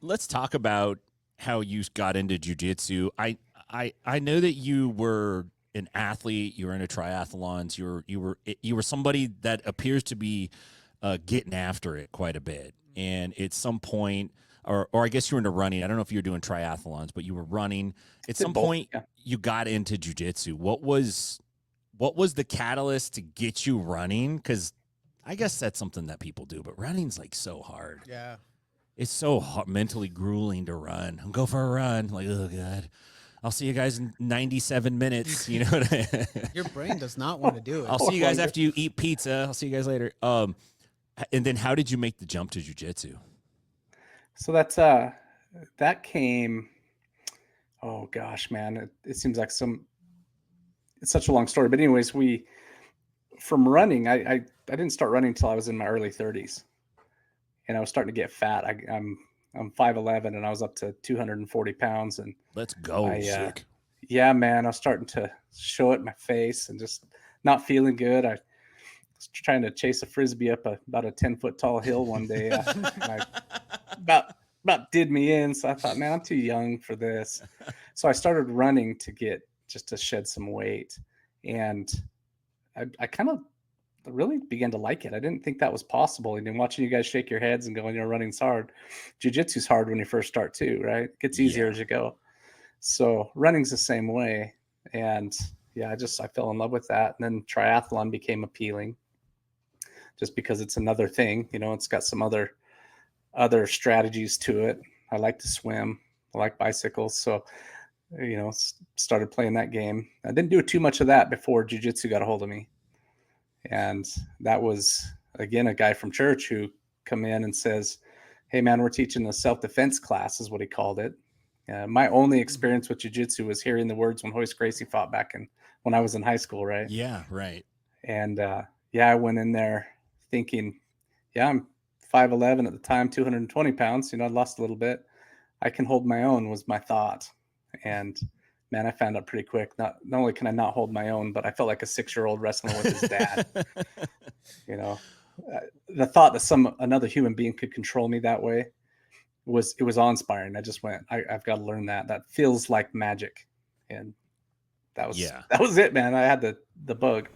let's talk about how you got into jiu-jitsu. I know that you were an athlete, you were into triathlons, you were somebody that appears to be getting after it quite a bit. And at some point, or I guess you were into running. I don't know if you were doing triathlons, but you were running. At Did some both. point, Yeah. you got into jiu-jitsu. What was the catalyst to get you running? Because I guess that's something that people do, but running's like so hard. Yeah. It's so mentally grueling to run. Go for a run. Like, oh god, I'll see you guys in 97 minutes. You know what Your brain does not want to do it. I'll see you guys after you eat pizza. I'll see you guys later. And then how did you make the jump to jiu-jitsu? So that came, oh gosh, man, it seems like it's such a long story, but anyways, from running, I didn't start running until I was in my early 30s, and I was starting to get fat. I'm 5'11", and I was up to 240 pounds, and Let's go. sick. Yeah, man, I was starting to show it in my face and just not feeling good. I was trying to chase a frisbee up about a 10-foot tall hill one day. And I about did me in. So I thought, man, I'm too young for this. So I started running just to shed some weight. And I kind of really began to like it. I didn't think that was possible. And then watching you guys shake your heads and going, running's hard. Jiu-jitsu's hard when you first start too, right? It gets easier as you go. So running's the same way. And yeah, I fell in love with that. And then triathlon became appealing just because it's another thing, it's got some other strategies to it. I like to swim. I like bicycles. So, started playing that game. I didn't do too much of that before jiu-jitsu got a hold of me. And that was, again, a guy from church who come in and says, hey man, we're teaching a self-defense class is what he called it. My only experience with jiu-jitsu was hearing the words when Hoist Gracie fought back when I was in high school. Right. Yeah. Right. And, I went in there thinking, I'm 5'11" at the time, 220 pounds. I'd lost a little bit. I can hold my own was my thought. And man, I found out pretty quick. Not only can I not hold my own, but I felt like a 6-year-old wrestling with his dad. The thought that another human being could control me that way was awe-inspiring. I just went, I've got to learn that. That feels like magic. And that was it, man. I had the bug.